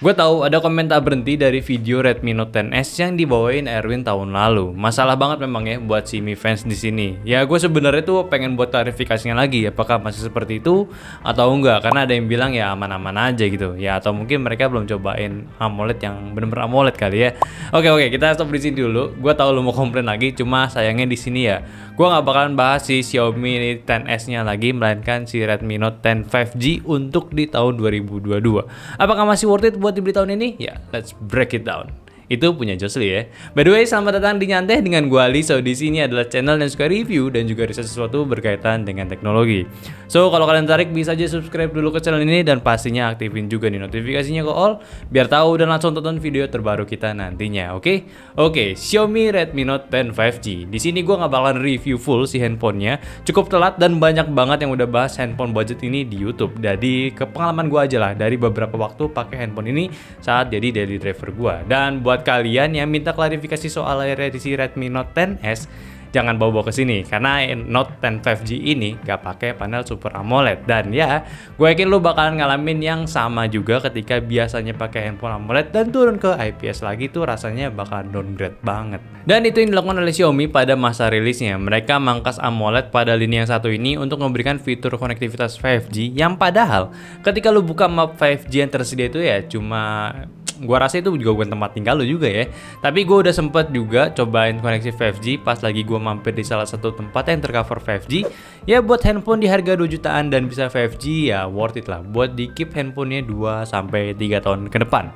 Gue tahu ada komentar berhenti dari video Redmi Note 10S yang dibawain Erwin tahun lalu. Masalah banget memang ya buat si Mi fans di sini. Ya gue sebenarnya tuh pengen buat klarifikasinya lagi, apakah masih seperti itu atau enggak? Karena ada yang bilang ya aman-aman aja gitu. Ya atau mungkin mereka belum cobain AMOLED yang bener-bener AMOLED kali ya. Oke, kita stop di sini dulu. Gue tahu lu mau komplain lagi, cuma sayangnya di sini ya gue nggak bakalan bahas si Xiaomi 10S-nya lagi, melainkan si Redmi Note 10 5G untuk di tahun 2022. Apakah masih worth it buat dibeli tahun ini? Ya, let's break it down. Itu punya Josli ya. By the way, selamat datang di Nyanteh dengan gua Ali. So di sini adalah channel yang suka review dan juga riset sesuatu berkaitan dengan teknologi. So kalau kalian tertarik bisa aja subscribe dulu ke channel ini dan pastinya aktifin juga nih notifikasinya ke all biar tahu dan langsung tonton video terbaru kita nantinya. Oke, Xiaomi Redmi Note 10 5G. Di sini gua nggak bakalan review full si handphonenya. Cukup telat dan banyak banget yang udah bahas handphone budget ini di YouTube. Jadi ke pengalaman gua aja lah dari beberapa waktu pakai handphone ini saat jadi daily driver gua. Dan buat kalian yang minta klarifikasi soal si Redmi Note 10S, jangan bawa-bawa ke sini karena Note 10 5G ini gak pakai panel Super AMOLED. Dan ya, gue yakin lo bakalan ngalamin yang sama juga ketika biasanya pakai handphone AMOLED dan turun ke IPS lagi tuh rasanya bakal downgrade banget. Dan itu yang dilakukan oleh Xiaomi pada masa rilisnya. Mereka mangkas AMOLED pada lini yang satu ini untuk memberikan fitur konektivitas 5G yang padahal ketika lo buka map 5G yang tersedia itu ya cuma gua rasa itu juga bukan tempat tinggal lo juga ya. Tapi gue udah sempet juga cobain koneksi 5G pas lagi gue mampir di salah satu tempat yang tercover 5G. Ya buat handphone di harga 2 jutaan dan bisa 5G ya worth it lah buat di keep handphonenya 2-3 tahun ke depan.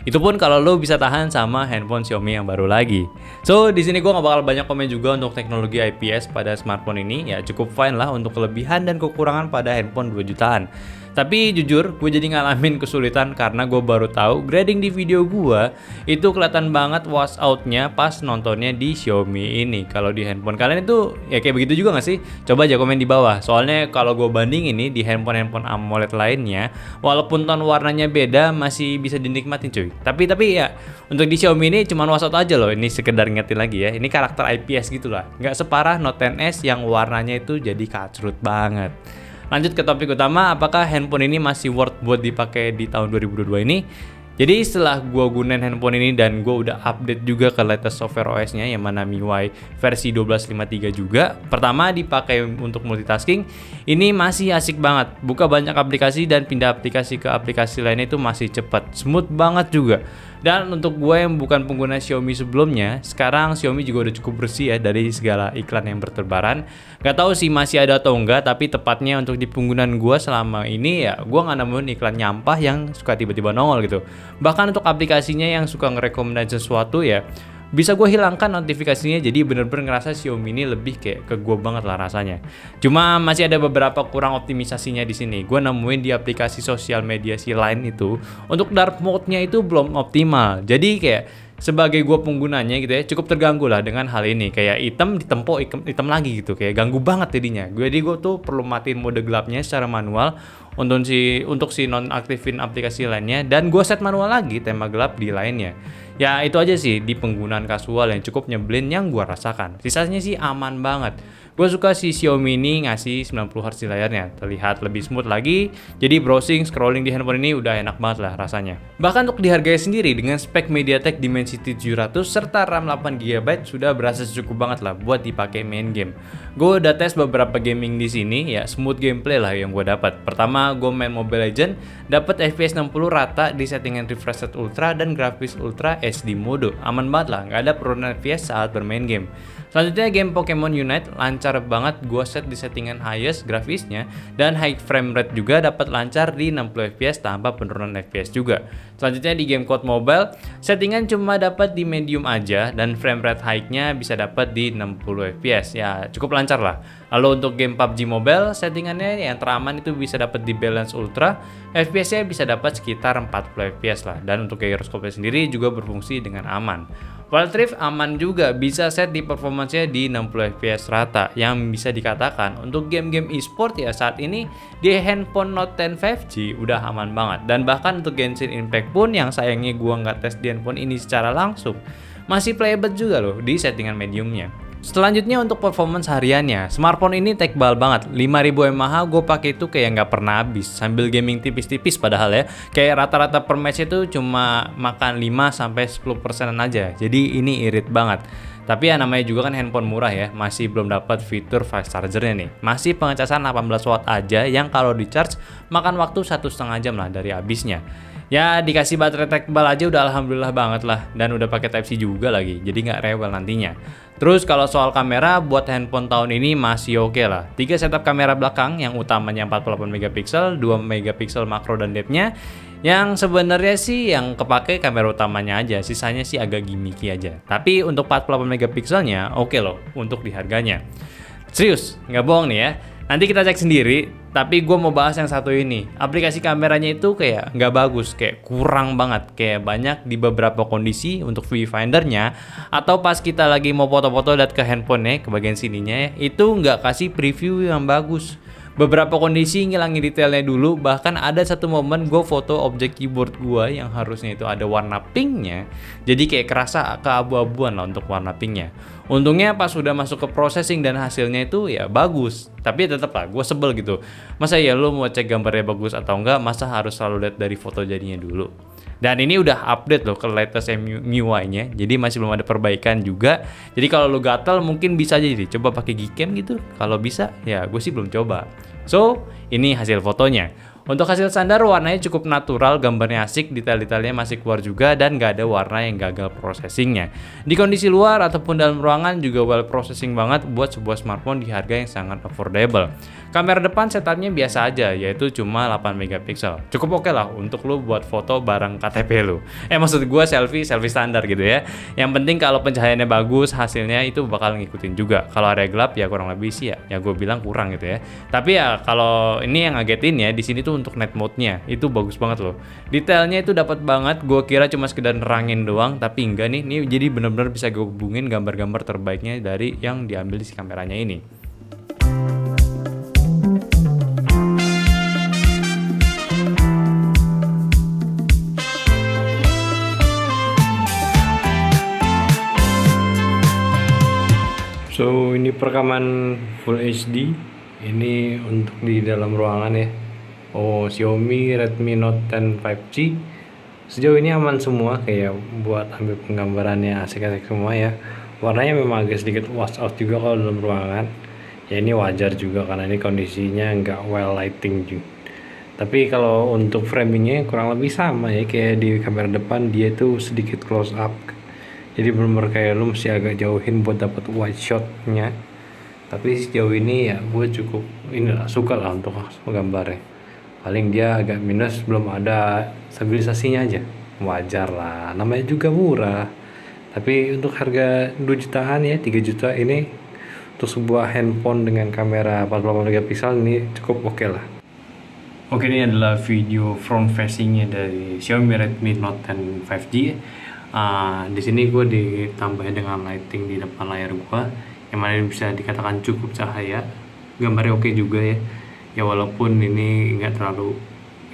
Itu pun kalau lo bisa tahan sama handphone Xiaomi yang baru lagi. So di sini gue nggak bakal banyak komen juga untuk teknologi IPS pada smartphone ini. Ya cukup fine lah untuk kelebihan dan kekurangan pada handphone 2 jutaan. Tapi jujur, gue jadi ngalamin kesulitan karena gue baru tahu grading di video gue itu kelihatan banget washout-nya pas nontonnya di Xiaomi ini. Kalau di handphone kalian itu ya kayak begitu juga nggak sih? Coba aja komen di bawah. Soalnya kalau gue banding ini di handphone AMOLED lainnya, walaupun tone warnanya beda masih bisa dinikmatin cuy. Tapi ya untuk di Xiaomi ini cuma washout aja loh. Ini sekedar ngingetin lagi ya. Ini karakter IPS gitu lah. Nggak separah Note 10S yang warnanya itu jadi kacrut banget. Lanjut ke topik utama, apakah handphone ini masih worth buat dipakai di tahun 2022 ini? Jadi setelah gue gunain handphone ini dan gue udah update juga ke latest software OS-nya yang mana MIUI versi 12.53 juga. Pertama dipakai untuk multitasking, ini masih asik banget. Buka banyak aplikasi dan pindah aplikasi ke aplikasi lainnya itu masih cepat, smooth banget juga. Dan untuk gue yang bukan pengguna Xiaomi sebelumnya, sekarang Xiaomi juga udah cukup bersih ya dari segala iklan yang berterbaran. Gak tahu sih masih ada atau enggak, tapi tepatnya untuk di penggunaan gue selama ini ya gue gak nemuin iklan nyampah yang suka tiba-tiba nongol gitu. Bahkan untuk aplikasinya yang suka ngerekomendasi sesuatu ya bisa gue hilangkan notifikasinya, jadi bener-bener ngerasa Xiaomi ini lebih kayak ke gue banget lah rasanya. Cuma masih ada beberapa kurang optimisasinya di sini. Gue nemuin di aplikasi sosial media si Line itu untuk dark mode-nya itu belum optimal. Jadi kayak sebagai gue penggunanya gitu ya cukup terganggu lah dengan hal ini. Kayak item ditempo item lagi gitu, kayak ganggu banget jadinya. Jadi gue tuh perlu matiin mode gelapnya secara manual untuk si nonaktifin aplikasi lainnya, dan gue set manual lagi tema gelap di lainnya. Ya itu aja sih di penggunaan kasual yang cukup nyebelin yang gue rasakan. Sisanya sih aman banget. Gue suka si Xiaomi ini ngasih 90Hz di layarnya, terlihat lebih smooth lagi. Jadi browsing, scrolling di handphone ini udah enak banget lah rasanya. Bahkan untuk dihargai sendiri dengan spek MediaTek Dimensity 700 serta RAM 8GB sudah berasa cukup banget lah buat dipakai main game. Gue udah tes beberapa gaming di sini, ya smooth gameplay lah yang gue dapat. Pertama gue main Mobile Legends, dapat FPS 60 rata di settingan refresh rate ultra dan grafis ultra HD mode. Aman banget lah, nggak ada penurunan FPS saat bermain game. Selanjutnya game Pokemon Unite lancar banget, gue set di settingan highest grafisnya dan high frame rate juga dapat lancar di 60 fps tanpa penurunan fps juga. Selanjutnya di game Code Mobile settingan cuma dapat di medium aja dan frame rate high-nya bisa dapat di 60 fps, ya cukup lancar lah. Lalu untuk game PUBG Mobile settingannya yang teraman itu bisa dapat di balance ultra, fps-nya bisa dapat sekitar 40 fps lah, dan untuk gyroscope sendiri juga berfungsi dengan aman. Wild Rift aman juga, bisa set di performance-nya di 60 fps rata, yang bisa dikatakan untuk game-game e-sport ya saat ini di handphone Note 10 5G udah aman banget. Dan bahkan untuk Genshin Impact pun yang sayangnya gua nggak tes di handphone ini secara langsung, masih playable juga loh di settingan mediumnya. Selanjutnya untuk performance hariannya, smartphone ini tebal banget, 5000 mAh gue pakai itu kayak nggak pernah habis, sambil gaming tipis-tipis padahal ya, kayak rata-rata per match itu cuma makan 5-10%an aja, jadi ini irit banget. Tapi ya namanya juga kan handphone murah ya, masih belum dapat fitur fast chargernya nih. Masih pengecasan 18 watt aja yang kalau di charge makan waktu 1,5 jam lah dari habisnya. Ya dikasih baterai tebal aja udah alhamdulillah banget lah, dan udah pakai Type-C juga lagi, jadi nggak rewel nantinya. Terus kalau soal kamera buat handphone tahun ini masih oke lah. 3 setup kamera belakang yang utamanya 48 megapiksel, 2 megapiksel makro dan depth-nya. Yang sebenarnya sih yang kepake kamera utamanya aja, sisanya sih agak gimmicky aja. Tapi untuk 48 megapikselnya oke loh untuk di harganya. Serius, nggak bohong nih ya. Nanti kita cek sendiri, tapi gue mau bahas yang satu ini. Aplikasi kameranya itu kayak nggak bagus, kayak kurang banget. Kayak banyak di beberapa kondisi untuk viewfindernya, atau pas kita lagi mau foto-foto lihat ke handphonenya, ke bagian sininya ya, itu nggak kasih preview yang bagus. Beberapa kondisi ngilangin detailnya dulu, bahkan ada satu momen gue foto objek keyboard gue yang harusnya itu ada warna pinknya, jadi kayak kerasa keabu-abuan lah untuk warna pinknya. Untungnya pas sudah masuk ke processing dan hasilnya itu ya bagus, tapi tetap lah gue sebel gitu. Masa ya lu mau cek gambarnya bagus atau enggak, masa harus selalu lihat dari foto jadinya dulu. Dan ini udah update loh ke latest MIUI-nya, jadi masih belum ada perbaikan juga. Jadi kalau lu gatel mungkin bisa aja jadi coba pakai Gcam gitu. Kalau bisa ya gue sih belum coba. So ini hasil fotonya. Untuk hasil standar warnanya cukup natural, gambarnya asik, detail-detailnya masih keluar juga, dan gak ada warna yang gagal processingnya. Di kondisi luar ataupun dalam ruangan juga well processing banget buat sebuah smartphone di harga yang sangat affordable. Kamera depan setupnya biasa aja, yaitu cuma 8 megapiksel. Cukup oke lah untuk lu buat foto bareng KTP lu. Maksud gue selfie standar gitu ya. Yang penting kalau pencahayaannya bagus, hasilnya itu bakal ngikutin juga. Kalau area gelap ya kurang lebih sih ya gue bilang kurang gitu ya. Tapi ya kalau ini yang ngagetin ya, di sini tuh untuk night mode-nya itu bagus banget loh. Detailnya itu dapat banget. Gue kira cuma sekedar nerangin doang, tapi enggak nih. Ini jadi bener-bener bisa gue hubungin gambar-gambar terbaiknya dari yang diambil di si kameranya ini. So ini perekaman Full HD. Ini untuk di dalam ruangan ya. Oh, Xiaomi Redmi Note 10 5G. Sejauh ini aman semua, kayak buat ambil penggambarannya asik-asik semua ya. Warnanya memang agak sedikit wash out juga kalau dalam ruangan. Ya ini wajar juga karena ini kondisinya nggak well lighting juga. Tapi kalau untuk framingnya kurang lebih sama ya, kayak di kamera depan dia tuh sedikit close up. Jadi bener-bener kayak lu mesti agak jauhin buat dapat wide shotnya. Tapi sejauh ini ya gue cukup inilah suka lah untuk gambarnya. Paling dia agak minus, belum ada stabilisasinya aja. Wajar lah, namanya juga murah. Tapi untuk harga 2 jutaan ya, 3 juta ini untuk sebuah handphone dengan kamera 48 megapiksel ini cukup oke lah. Oke, ini adalah video front facingnya dari Xiaomi Redmi Note 10 5G. Di sini gue ditambah dengan lighting di depan layar gue, yang mana bisa dikatakan cukup cahaya. Gambarnya oke juga ya. Ya walaupun ini nggak terlalu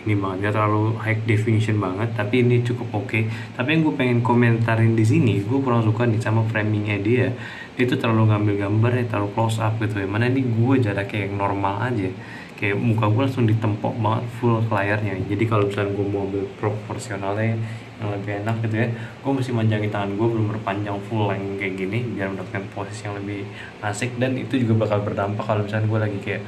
nggak terlalu high definition banget, tapi ini cukup oke. Tapi yang gue pengen komentarin di sini, gue kurang suka nih sama framingnya dia. Dia itu terlalu ngambil gambar ya, terlalu close up gitu ya. Mana ini gue jaraknya yang normal aja, kayak muka gue langsung ditempok banget full ke layarnya. Jadi kalau misalnya gue mau ambil proporsionalnya yang lebih enak gitu ya, gue mesti manjangin tangan gue belum berpanjang full length kayak gini biar mendapatkan posisi yang lebih asik. Dan itu juga bakal berdampak kalau misalnya gue lagi kayak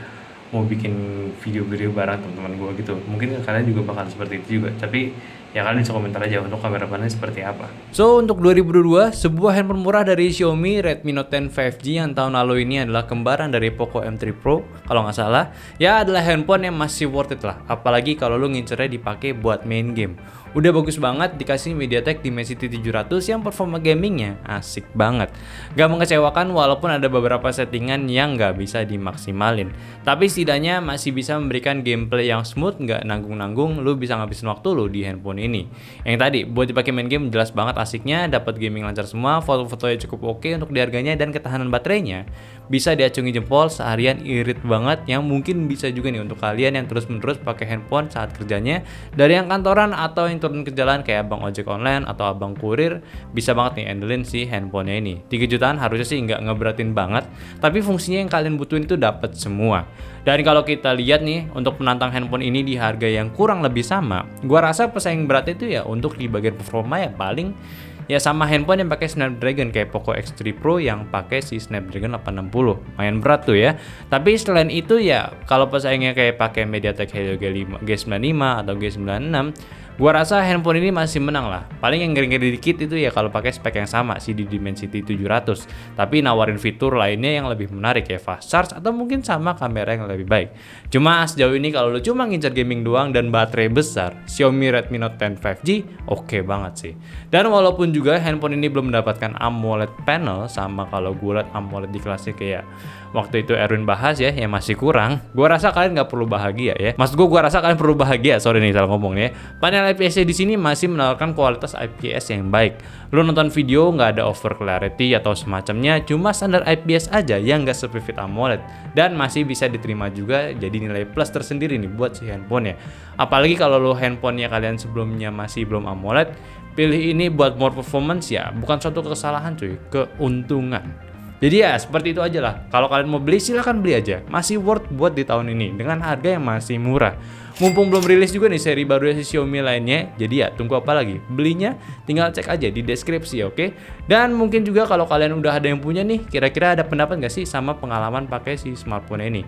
mau bikin video-video bareng teman-teman gue gitu. Mungkin kalian juga bakal seperti itu juga, tapi ya kalian bisa komentar aja untuk kamera depannya seperti apa. So untuk 2022, sebuah handphone murah dari Xiaomi Redmi Note 10 5G yang tahun lalu ini adalah kembaran dari Poco M3 Pro kalau nggak salah. Ya adalah handphone yang masih worth it lah, apalagi kalau lu ngincernya dipakai buat main game. Udah bagus banget, dikasih MediaTek Dimensity 700 yang performa gamingnya asik banget. Gak mengecewakan walaupun ada beberapa settingan yang gak bisa dimaksimalin, tapi setidaknya masih bisa memberikan gameplay yang smooth, gak nanggung-nanggung. Lu bisa ngabisin waktu lu di handphone ini. Yang tadi buat dipakai main game jelas banget asiknya, dapat gaming lancar semua, foto-fotonya cukup oke untuk di harganya, dan ketahanan baterainya bisa diacungi jempol seharian, irit banget. Yang mungkin bisa juga nih untuk kalian yang terus-menerus pakai handphone saat kerjanya, dari yang kantoran atau yang turun ke jalan kayak abang ojek online atau abang kurir, bisa banget nih handlein si handphonenya ini. 3 jutaan harusnya sih nggak ngeberatin banget, tapi fungsinya yang kalian butuhin itu dapat semua. Dan kalau kita lihat nih, untuk penantang handphone ini di harga yang kurang lebih sama, gua rasa pesaing beratnya itu ya untuk di bagian performa ya paling ya sama handphone yang pakai Snapdragon kayak Poco X3 Pro yang pakai si Snapdragon 860. Lumayan berat tuh ya. Tapi selain itu ya kalau pesaingnya kayak pakai MediaTek Helio G95 atau G96, gua rasa handphone ini masih menang lah. Paling yang ngeri-ngeri dikit itu ya kalau pakai spek yang sama sih di Dimensity 700, tapi nawarin fitur lainnya yang lebih menarik ya fast charge atau mungkin sama kamera yang lebih baik. Cuma sejauh ini kalau lu cuma ngincar gaming doang dan baterai besar, Xiaomi Redmi Note 10 5G oke banget sih. Dan walaupun juga handphone ini belum mendapatkan AMOLED panel, sama kalau gue liat AMOLED di kelasnya kayak waktu itu Erwin bahas ya, yang masih kurang. Gua rasa kalian nggak perlu bahagia ya. Maksud gua rasa kalian perlu bahagia. Sorry nih salah ngomong ya. Panel IPS di sini masih menawarkan kualitas IPS yang baik. Lu nonton video nggak ada over clarity atau semacamnya, cuma standar IPS aja yang nggak se-vivid AMOLED dan masih bisa diterima juga. Jadi nilai plus tersendiri nih buat si handphone ya. Apalagi kalau lu handphonenya kalian sebelumnya masih belum AMOLED, pilih ini buat more performance ya. Bukan suatu kesalahan cuy, keuntungan. Jadi ya seperti itu aja lah. Kalau kalian mau beli silahkan beli aja. Masih worth buat di tahun ini dengan harga yang masih murah. Mumpung belum rilis juga nih seri baru si Xiaomi lainnya. Jadi ya tunggu apa lagi? Belinya tinggal cek aja di deskripsi, oke? Dan mungkin juga kalau kalian udah ada yang punya nih, kira-kira ada pendapat nggak sih sama pengalaman pakai si smartphone ini?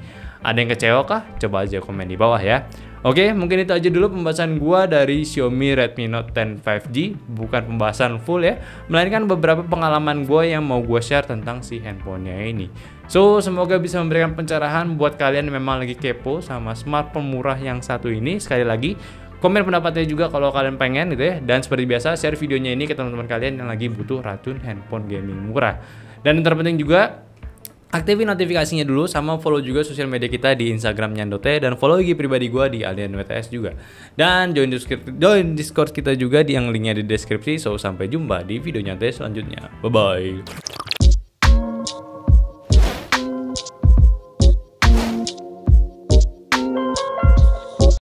Ada yang kecewa kah? Coba aja komen di bawah ya. Oke, mungkin itu aja dulu pembahasan gua dari Xiaomi Redmi Note 10 5G. Bukan pembahasan full ya, melainkan beberapa pengalaman gua yang mau gua share tentang si handphonenya ini. So, semoga bisa memberikan pencerahan buat kalian yang memang lagi kepo sama smartphone murah yang satu ini. Sekali lagi, komen pendapatnya juga kalau kalian pengen gitu ya. Dan seperti biasa, share videonya ini ke teman-teman kalian yang lagi butuh racun handphone gaming murah. Dan yang terpenting juga, aktifin notifikasinya dulu, sama follow juga sosial media kita di Instagram Nyandote, dan follow IG pribadi gue di Alien WTS juga. Dan join Discord kita juga yang linknya di deskripsi. So, sampai jumpa di video nyantai selanjutnya. Bye-bye.